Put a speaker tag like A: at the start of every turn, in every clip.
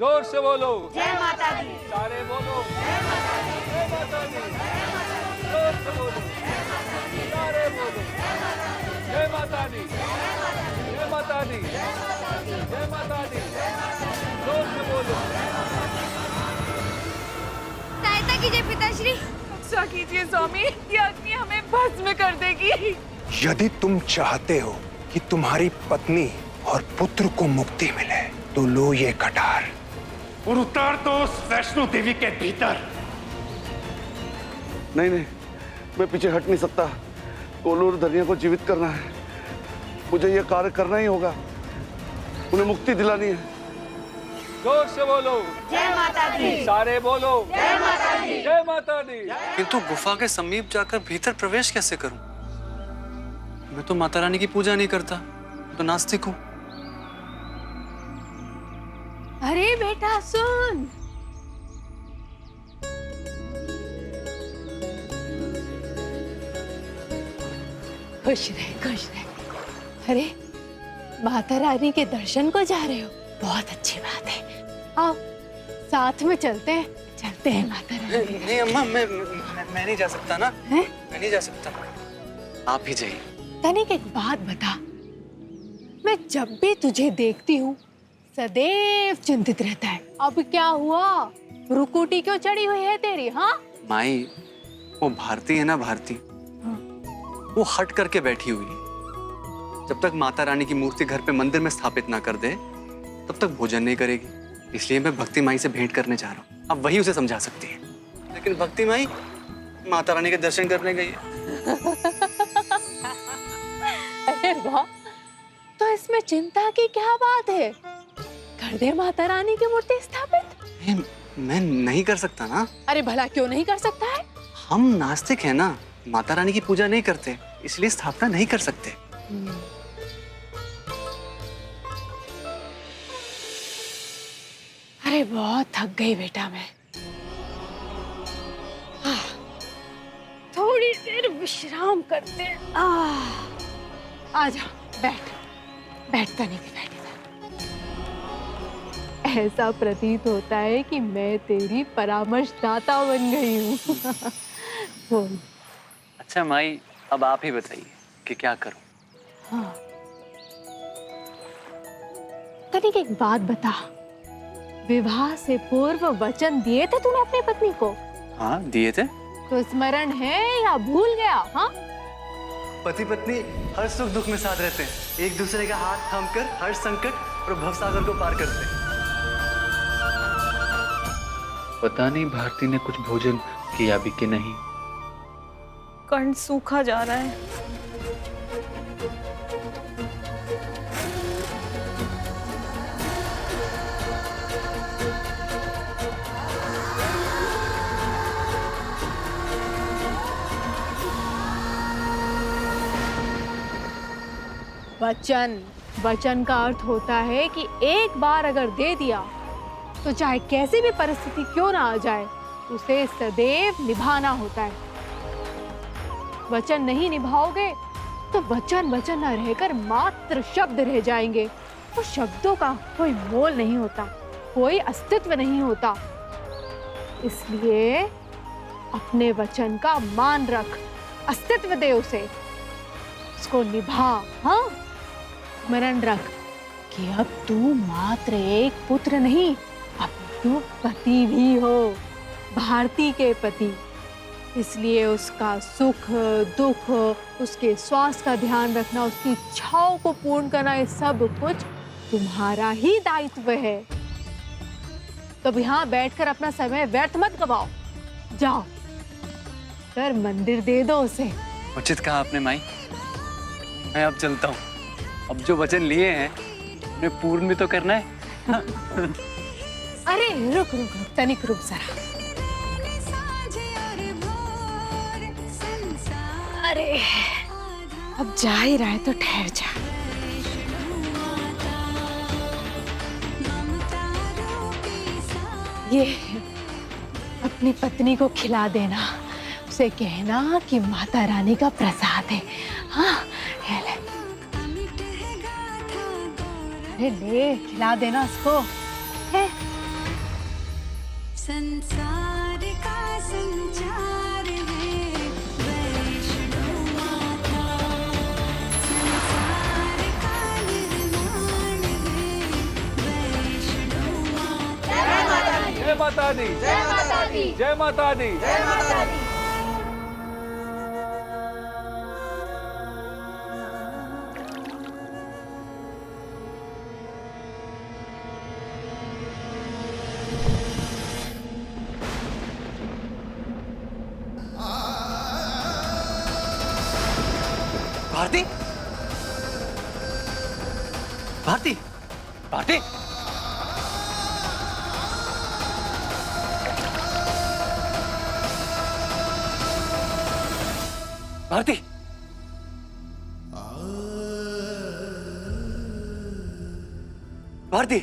A: जोर से बोलो।
B: जय माता दी।
A: सारे बोलो।
B: जय माता दी।
A: जय माता दी।
B: जय माता दी।
A: जोर से बोलो।
B: जय माता दी।
A: सारे बोलो।
B: जय माता दी।
A: जय माता दी।
B: जय माता दी।
A: जय माता दी।
B: जय माता दी।
A: जोर से बोलो।
C: सहायता कीजिए पिताश्री।
D: रक्षा कीजिए स्वामी, ये अग्नि हमें भस्म कर देगी।
E: यदि तुम चाहते हो कि तुम्हारी पत्नी और पुत्र को मुक्ति मिले तो लो ये कटार
F: और उतार दो उस वैष्णो देवी के भीतर।
G: नहीं नहीं, मैं पीछे हट नहीं सकता। कोलू और धनिया को जीवित करना है, मुझे यह कार्य करना ही होगा। उन्हें मुक्ति दिलानी है।
A: जोर से बोलो।
B: जय माता दी।
A: सारे बोलो।
B: जय माता दी।
A: जय माता दी।
H: किंतु गुफा के समीप जाकर भीतर प्रवेश कैसे करूं? मैं तो माता रानी की पूजा नहीं करता, तो नास्तिक हूं।
C: अरे बेटा सुन। खुश रहे, खुश रहे। अरे माता रानी के दर्शन को जा रहे हो, बहुत अच्छी बात है। आओ साथ में चलते हैं माता रानी।
H: नहीं अम्मा, मैं नहीं जा सकता ना।
C: हैं?
H: मैं नहीं जा सकता, आप ही जाइए।
C: तनिक एक बात बता, मैं जब भी तुझे देखती हूँ सदैव चिंतित रहता है। अब क्या हुआ? रुकुटी क्यों चढ़ी हुई है तेरी? हाँ
H: माई, वो भारती है ना, भारती, वो हट करके बैठी हुई है। जब तक माता रानी की मूर्ति घर पे मंदिर में स्थापित ना कर दे तब तक भोजन नहीं करेगी। इसलिए मैं भक्ति माई से भेंट करने जा रहा हूँ। अब वही उसे समझा सकती है। लेकिन भक्ति माई माता रानी के दर्शन करने गई है।
C: अरे वाह, तो इसमें चिंता की क्या बात है? कर दे माता रानी की मूर्ति स्थापित।
H: मैं नहीं कर सकता ना।
C: अरे भला क्यों नहीं कर सकता है?
H: हम नास्तिक हैं ना, माता रानी की पूजा नहीं करते, इसलिए स्थापना नहीं कर सकते।
C: अरे बहुत थक गई बेटा मैं। थोड़ी देर विश्राम करते हैं। आजा, बैठ तनिक बैठ। ऐसा प्रतीत होता है कि मैं तेरी परामर्शदाता बन गई हूँ। बोल।
H: अच्छा माई, अब आप ही बताइए कि क्या करूं।
C: हाँ, तनिक एक बात बता, विवाह से पूर्व वचन दिए थे तूने अपनी पत्नी को?
H: हाँ दिए थे।
C: तो स्मरण है या भूल गया? हाँ,
H: पति पत्नी हर सुख दुख में साथ रहते हैं, एक दूसरे का हाथ थामकर हर संकट और भवसागर को पार करते हैं।
I: पता नहीं भारती ने कुछ भोजन किया भी कि नहीं।
D: कंठ सूखा जा रहा है।
C: वचन का अर्थ होता है कि एक बार अगर दे दिया तो चाहे कैसी भी परिस्थिति क्यों ना आ जाए, उसे सदैव निभाना होता है। वचन नहीं निभाओगे तो वचन न रहकर मात्र शब्द रह जाएंगे। तो शब्दों का कोई मोल नहीं होता, कोई अस्तित्व नहीं होता। इसलिए अपने वचन का मान रख, अस्तित्व दे उसे, उसको निभा। हाँ, स्मरण रख कि अब तू मात्र एक पुत्र नहीं, अब तू पति भी हो, भारती के पति। इसलिए उसका सुख दुख, उसके स्वास्थ्य का ध्यान रखना, उसकी इच्छाओं को पूर्ण करना, ये सब कुछ तुम्हारा ही दायित्व है। तो यहाँ बैठकर अपना समय व्यर्थ मत गवाओ। जाओ, कर मंदिर दे दो उसे।
H: उचित कहा आपने माई, मैं अब चलता हूँ। अब जो वचन लिए हैं उन्हें पूर्ण भी तो करना है।
C: अरे रुक, तनिक रुक जरा। अरे अब जा ही रहा है तो ठहर जा। ये अपनी पत्नी को खिला देना, उसे कहना कि माता रानी का प्रसाद है। हाँ, ले। अरे ले, खिला देना उसको। है?
B: संसार का संचार है वैष्णो माता, संसार का निर्माण है वैष्णो माता।
A: जय माता दी,
B: जय माता दी,
A: जय माता दी।
B: जय माता दी।
H: भारती, भारती, भारती। भारती, भारती।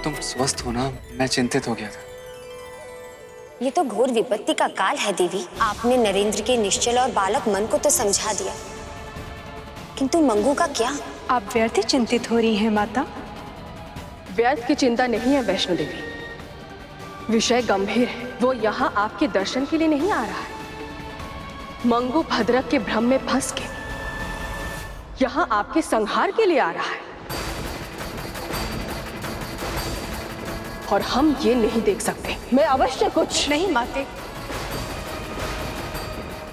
H: तुम स्वस्थ हो ना? मैं चिंतित हो गया था।
J: ये तो घोर विपत्ति का काल है देवी। आपने नरेंद्र के निश्चल और बालक मन को तो समझा दिया, किंतु मंगू का क्या?
K: आप व्यर्थ ही चिंतित हो रही हैं माता।
L: व्यर्थ की चिंता नहीं है वैष्णो देवी, विषय गंभीर है। वो यहाँ आपके दर्शन के लिए नहीं आ रहा है। मंगू भद्रक के भ्रम में फंस के यहाँ आपके संहार के लिए आ रहा है, और हम ये नहीं देख सकते। मैं अवश्य कुछ
K: नहीं माते,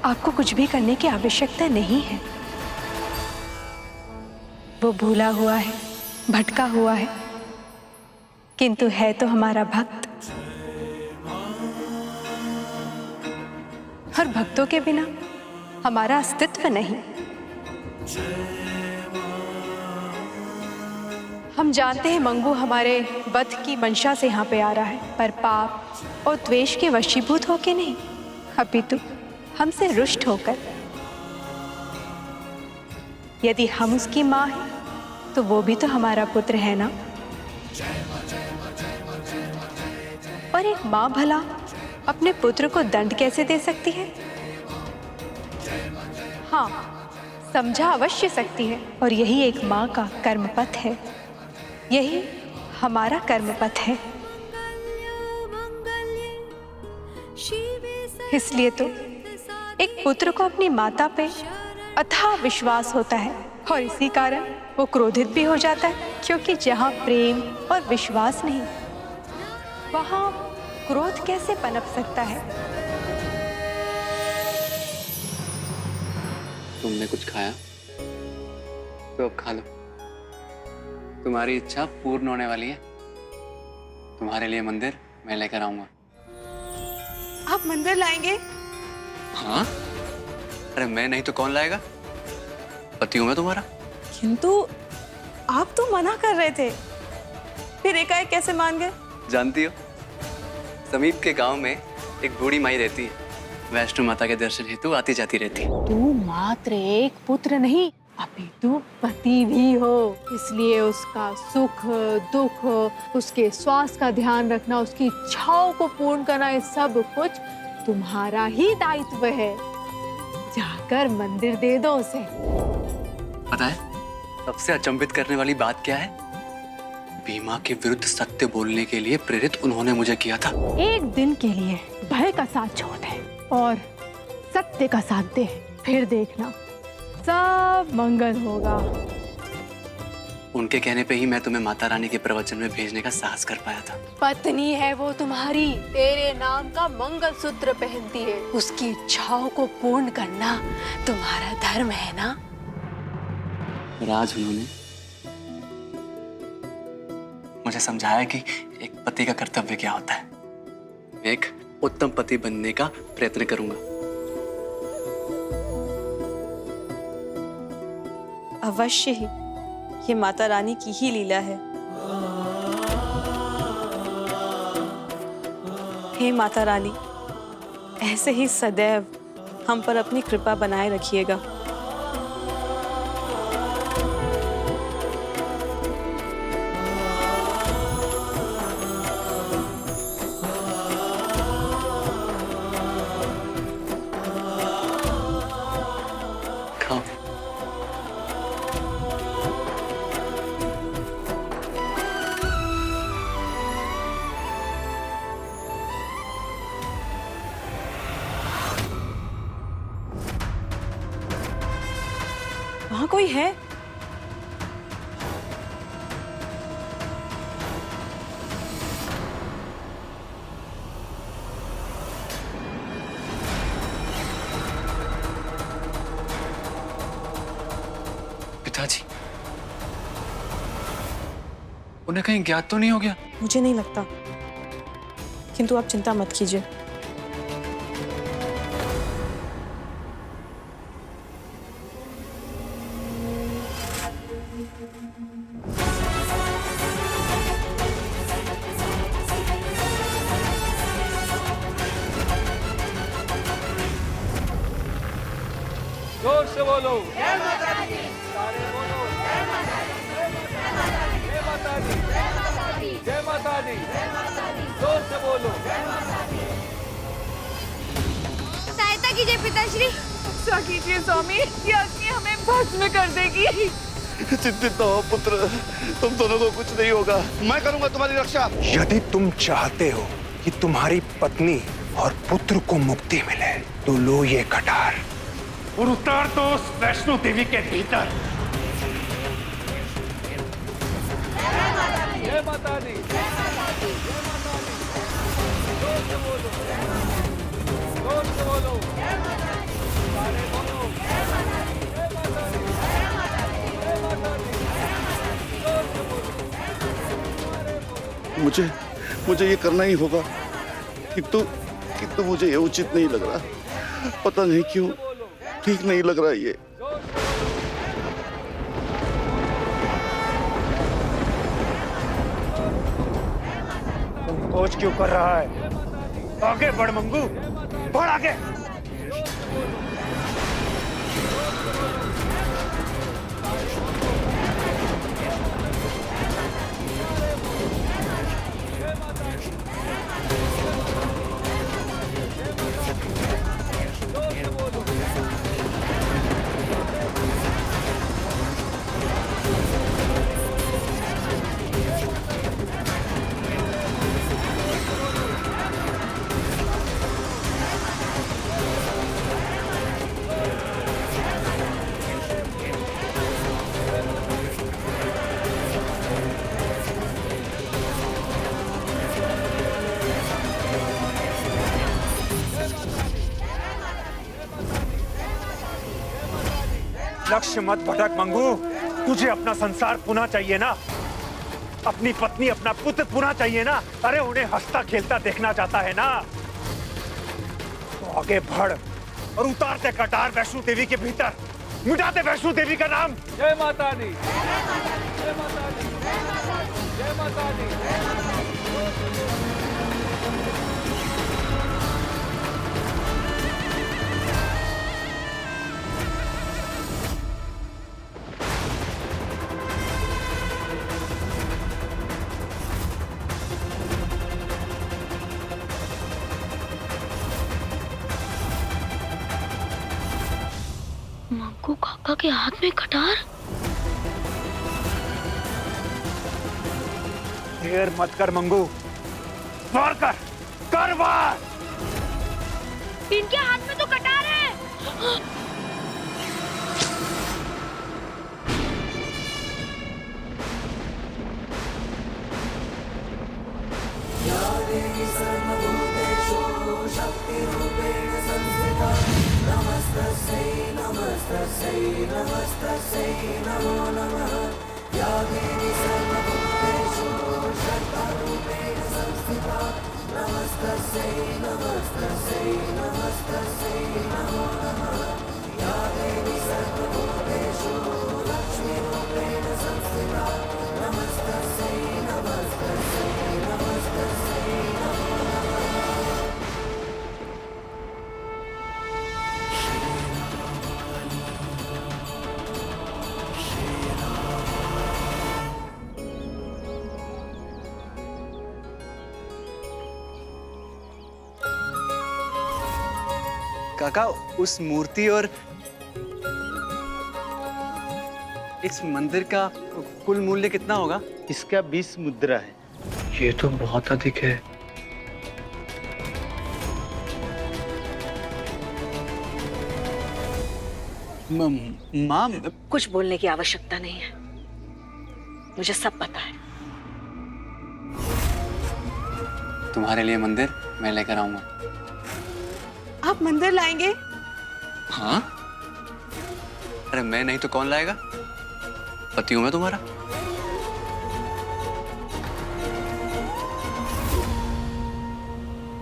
K: आपको कुछ भी करने की आवश्यकता नहीं है। वो भूला हुआ है, भटका हुआ है, किंतु है तो हमारा भक्त। और भक्तों के बिना हमारा अस्तित्व नहीं। हम जानते हैं मंगू हमारे वध की मंशा से यहाँ पे आ रहा है, पर पाप और द्वेष के वशीभूत होके नहीं, अपितु हमसे रुष्ट होकर। यदि हम उसकी माँ हैं, तो वो भी तो हमारा पुत्र है ना। पर एक माँ भला अपने पुत्र को दंड कैसे दे सकती है? हाँ, समझा अवश्य सकती है, और यही एक माँ का कर्मपथ है। यही हमारा कर्मपथ है। इसलिए तो एक पुत्र को अपनी माता पे अथाह विश्वास होता है, और इसी कारण वो क्रोधित भी हो जाता है, क्योंकि जहाँ प्रेम और विश्वास नहीं, वहाँ क्रोध कैसे पनप सकता है?
H: तुमने कुछ खाया तो अब खा लो। तुम्हारी इच्छा पूर्ण होने वाली है। तुम्हारे लिए मंदिर मैं लेकर आऊंगा।
K: आप मंदिर लाएंगे?
H: हाँ, अरे मैं नहीं तो कौन लाएगा? पति हूं मैं तुम्हारा।
K: किंतु आप तो मना कर रहे थे, फिर एकाएक कैसे मान गए?
H: जानती हो, समीप के गांव में एक बूढ़ी माई रहती है। वैष्णो माता के दर्शन हेतु आती जाती रहती है।
C: तू मात्र एक पुत्र नहीं, अपितु पति भी हो, इसलिए उसका सुख दुख, उसके स्वास्थ्य का ध्यान रखना, उसकी इच्छाओं को पूर्ण करना, ये सब कुछ तुम्हारा ही दायित्व है। जाकर मंदिर दे दो उसे।
H: पता है सबसे अचंभित करने वाली बात क्या है? भीमा के विरुद्ध सत्य बोलने के लिए प्रेरित उन्होंने मुझे किया था।
C: एक दिन के लिए भय का साथ छोड़ दे और सत्य का साथ दे, फिर देखना सब मंगल होगा।
H: उनके कहने पे ही मैं तुम्हें माता रानी के प्रवचन में भेजने का साहस कर पाया था।
C: पत्नी है वो तुम्हारी, तेरे नाम का मंगलसूत्र पहनती है, उसकी इच्छाओं को पूर्ण करना तुम्हारा धर्म है ना।
H: और आज उन्होंने मुझे समझाया कि एक पति का कर्तव्य क्या होता है। मैं एक उत्तम पति बनने का प्रयत्न करूंगा।
K: अवश्य ही ये माता रानी की ही लीला है। हे माता रानी, ऐसे ही सदैव हम पर अपनी कृपा बनाए रखिएगा।
H: खाओ।
K: वहाँ कोई है?
H: पिताजी, उन्हें कहीं ज्ञात तो नहीं हो गया?
K: मुझे नहीं लगता, किंतु आप चिंता मत कीजिए।
A: जोर से बोलो। जय माता दी। सारे बोलो। जय माता दी। जय माता दी। जय माता दी। जोर से बोलो।
B: सहायता कीजिए पिताश्री।
D: रक्षा कीजिए स्वामी, ये अग्नि हमें भस्म कर देगी।
G: चिंतित न हो पुत्र, तुम दोनों को कुछ नहीं होगा। मैं करूंगा तुम्हारी रक्षा।
E: यदि तुम चाहते हो कि तुम्हारी पत्नी और पुत्र को मुक्ति मिले तो लो ये कटार
F: और उतार दो उस वैष्णो देवी के भीतर।
A: जय माता दी। जोर से बोलो। जोर से बोलो। सारे बोलो। जय माता दी। जय माता दी। जय माता दी। जोर से बोलो।
G: मुझे ये करना ही होगा, किंतु मुझे ये उचित नहीं लग रहा। पता नहीं क्यों ठीक नहीं लग रहा ये।
F: संकोच क्यों कर रहा है? आगे बढ़ मंगू, बढ़ आगे। लक्ष्य मत भटक मंगू, तुझे अपना संसार पुनः चाहिए ना, अपनी पत्नी अपना पुत्र पुनः चाहिए ना। अरे उन्हें हंसता खेलता देखना चाहता है ना, तो आगे बढ़ और उतारते कटार वैष्णो देवी के भीतर, मिटाते वैष्णो देवी का नाम।
A: जय माता दी। जय माता दी। जय माता दी।
B: मंगू काका के हाथ में कटार।
F: देर मत कर मंगू, वार कर वार।
B: इनके हाथ में तो कटार है। नमस्ते
H: काका उस मूर्ति और इस मंदिर का कुल मूल्य कितना होगा?
I: इसका 20 मुद्रा है। ये तो बहुत अधिक है।
H: माम,
M: कुछ बोलने की आवश्यकता नहीं है, मुझे सब पता है।
H: तुम्हारे लिए मंदिर मैं लेकर आऊंगा।
K: आप मंदिर लाएंगे?
H: हाँ, अरे मैं नहीं तो कौन लाएगा? पति हूं मैं तुम्हारा।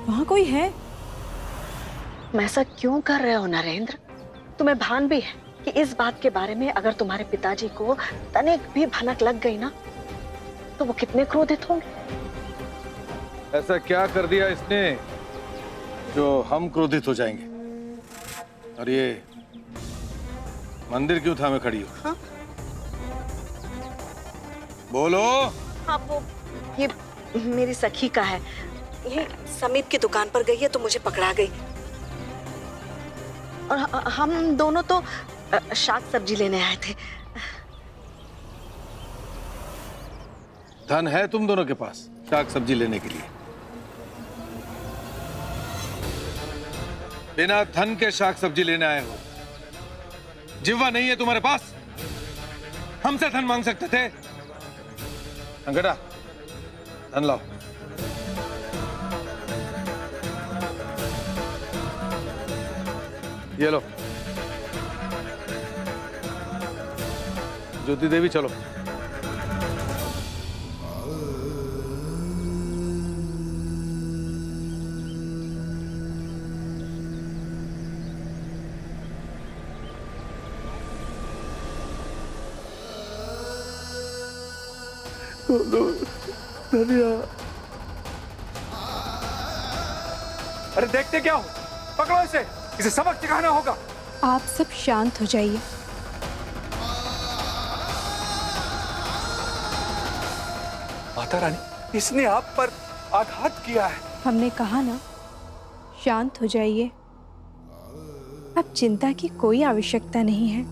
K: वहाँ कोई है?
M: मैं ऐसा क्यों कर रहे हो नरेंद्र? तुम्हें भान भी है कि इस बात के बारे में अगर तुम्हारे पिताजी को तनिक भी भनक लग गई ना, तो वो कितने क्रोधित होंगे।
N: ऐसा क्या कर दिया इसने जो हम क्रोधित हो जाएंगे? और ये मंदिर क्यों थामे खड़ी हो?
M: हाँ?
N: बोलो।
M: हाँ, वो ये मेरी सखी का है। ये समीप की दुकान पर गई है तो मुझे पकड़ा गई। और हम दोनों तो शाक सब्जी लेने आए थे।
N: धन है तुम दोनों के पास शाक सब्जी लेने के लिए? बिना धन के शाक सब्जी लेने आए हो? जिह्वा नहीं है तुम्हारे पास? हमसे धन मांग सकते थे? अंगड़ा, धन लाओ। ये लो। ज्योति देवी चलो।
F: धनिया। अरे देखते क्या हो? पकड़ो इसे सबक सिखाना होगा।
K: आप सब शांत हो जाइए।
F: माता रानी, इसने आप पर आघात किया है।
K: हमने कहा ना, शांत हो जाइए। अब चिंता की कोई आवश्यकता नहीं है।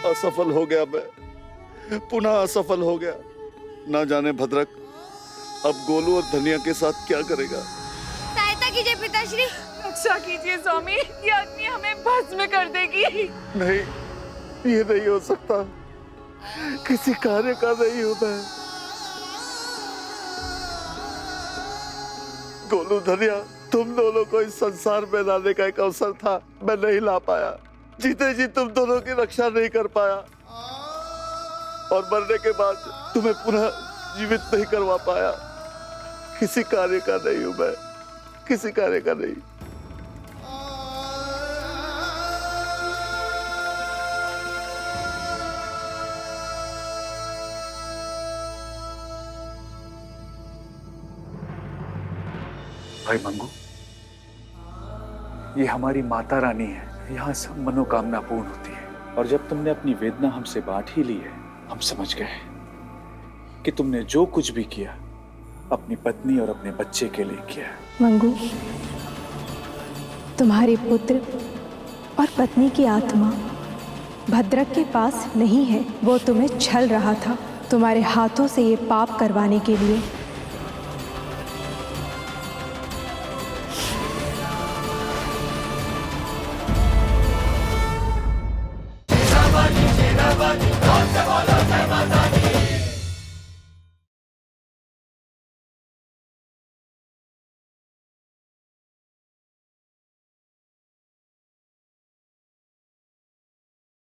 G: असफल हो गया मैं, पुनः असफल हो गया। ना जाने भद्रक अब गोलू और धनिया के साथ क्या करेगा।
B: सहायता कीजिए पिताश्री।
D: रक्षा कीजिए स्वामी, ये अग्नि हमें भस्म कर देगी।
G: नहीं, ये नहीं हो सकता। किसी कार्य का नहीं हूं मैं। गोलू, धनिया, तुम दोनों को इस संसार में लाने का एक अवसर था, मैं नहीं ला पाया। जीते जी तुम दोनों की रक्षा नहीं कर पाया और मरने के बाद तुम्हें पुनः जीवित नहीं करवा पाया। किसी कार्य का नहीं हूं मैं, किसी कार्य का नहीं।
F: भाई मंगू, ये हमारी माता रानी है, यहाँ सब मनोकामना पूर्ण होती है।
I: और जब तुमने अपनी वेदना हमसे बांट ही ली है, हम समझ गए कि तुमने जो कुछ भी किया अपनी पत्नी और अपने बच्चे के लिए किया।
K: मंगू, तुम्हारे पुत्र और पत्नी की आत्मा भद्रक के पास नहीं है। वो तुम्हें छल रहा था तुम्हारे हाथों से ये पाप करवाने के लिए।
A: Bye.